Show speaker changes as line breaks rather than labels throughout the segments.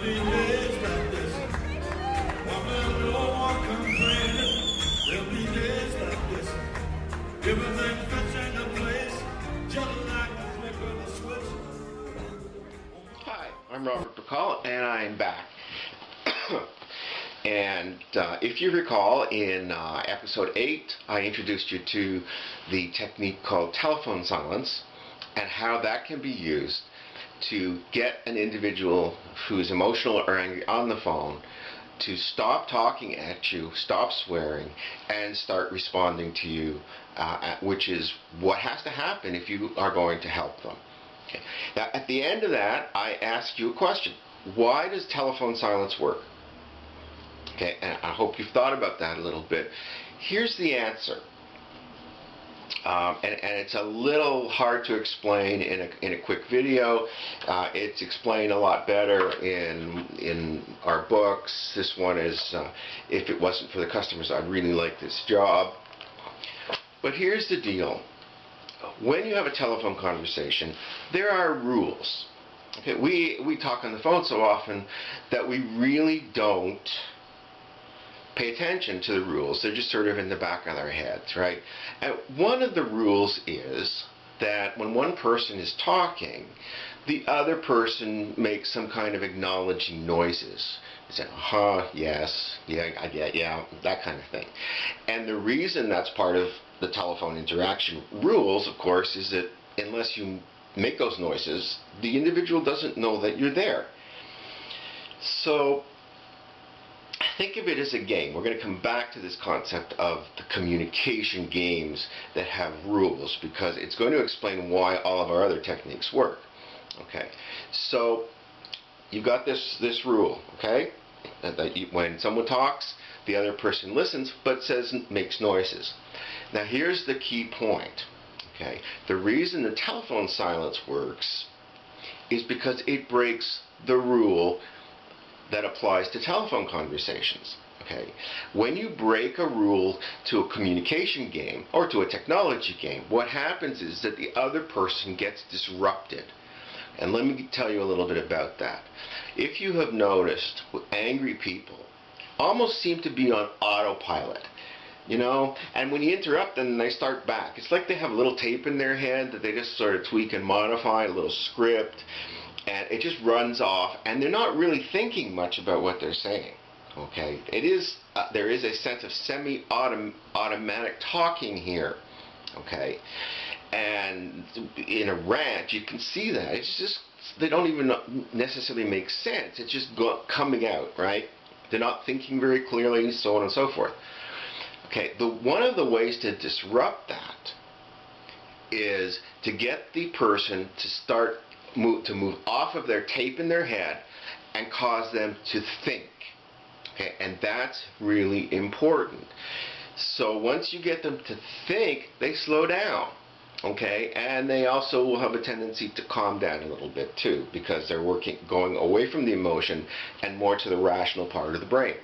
be days like this. Woman, no one complaining. There'll be days like this. Everything fits into place, just like a flick of a switch.
Hi, I'm Robert Bacall, and I'm back. And if you recall, in episode 8, I introduced you to the technique called telephone silence and how that can be used to get an individual who is emotional or angry on the phone to stop talking at you, stop swearing, and start responding to you, which is what has to happen if you are going to help them. Okay. Now, at the end of that, I ask you a question. Why does telephone silence work? Okay, and I hope you've thought about that a little bit. Here's the answer. And it's a little hard to explain in a quick video. It's explained a lot better in our books. This one is, if it wasn't for the customers, I'd really like this job. But here's the deal. When you have a telephone conversation, there are rules. Okay, we talk on the phone so often that we really don't pay attention to the rules. They're just sort of in the back of our heads, right? And one of the rules is that when one person is talking, the other person makes some kind of acknowledging noises. They say, yes, yeah, that kind of thing. And the reason that's part of the telephone interaction rules, of course, is that unless you make those noises, the individual doesn't know that you're there. So think of it as a game. We're going to come back to this concept of the communication games that have rules, because it's going to explain why all of our other techniques work. Okay, so you've got this rule, okay, that when someone talks, the other person listens but makes noises. Now here's the key point. Okay, the reason the telephone silence works is because it breaks the rule that applies to telephone conversations. Okay, when you break a rule to a communication game or to a technology game, what happens is that the other person gets disrupted. And let me tell you a little bit about that. If you have noticed, angry people almost seem to be on autopilot. You know, and when you interrupt them, they start back. It's like they have a little tape in their head that they just sort of tweak and modify, a little script, and it just runs off, and they're not really thinking much about what they're saying. Okay, there is a sense of semi-automatic talking here. Okay, and in a rant, you can see that. It's just, they don't even necessarily make sense. It's just coming out, right? They're not thinking very clearly, and so on and so forth. Okay, one of the ways to disrupt that is to get the person to move off of their tape in their head and cause them to think. Okay, and that's really important. So once you get them to think, they slow down. Okay, and they also will have a tendency to calm down a little bit too, because they're going away from the emotion and more to the rational part of the brain.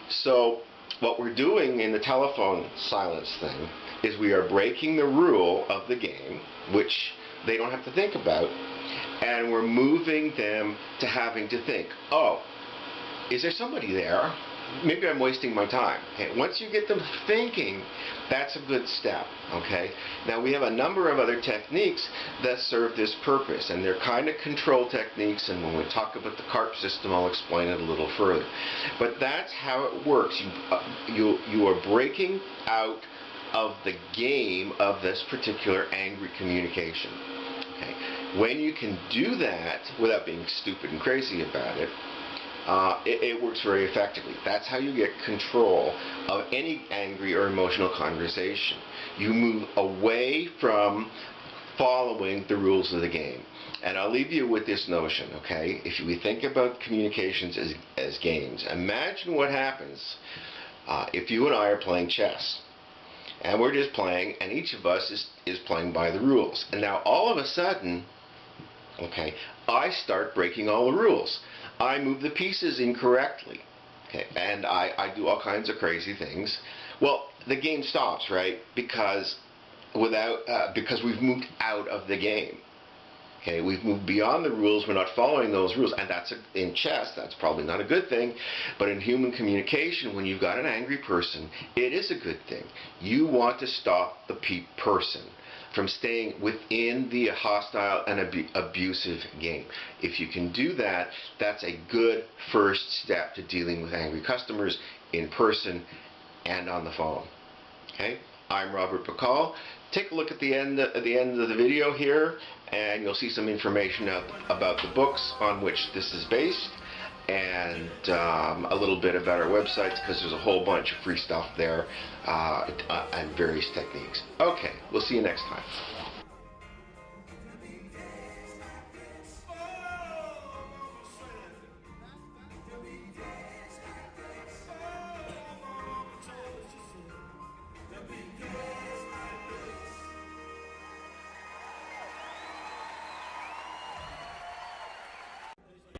So what we're doing in the telephone silence thing is we are breaking the rule of the game, which they don't have to think about, and we're moving them to having to think, oh, is there somebody there? Maybe I'm wasting my time. Okay, once you get them thinking, that's a good step. Okay, now we have a number of other techniques that serve this purpose, and they're kind of control techniques, and when we talk about the CARP system, I'll explain it a little further. But that's how it works. You are breaking out of the game of this particular angry communication. Okay, when you can do that without being stupid and crazy about it, it works very effectively. That's how you get control of any angry or emotional conversation. You move away from following the rules of the game. And I'll leave you with this notion, okay? If we think about communications as games, imagine what happens if you and I are playing chess. And we're just playing, and each of us is playing by the rules. And now all of a sudden, okay, I start breaking all the rules. I move the pieces incorrectly, okay, and I do all kinds of crazy things. Well, the game stops, right? Because we've moved out of the game. Okay, we've moved beyond the rules. We're not following those rules, and in chess, that's probably not a good thing. But in human communication, when you've got an angry person, it is a good thing. You want to stop the person from staying within the hostile and abusive game. If you can do that, that's a good first step to dealing with angry customers in person and on the phone. Okay, I'm Robert Bacall. Take a look at the end of the video here, and you'll see some information about the books on which this is based, and a little bit about our websites, because there's a whole bunch of free stuff there and various techniques. Okay, we'll see you next time.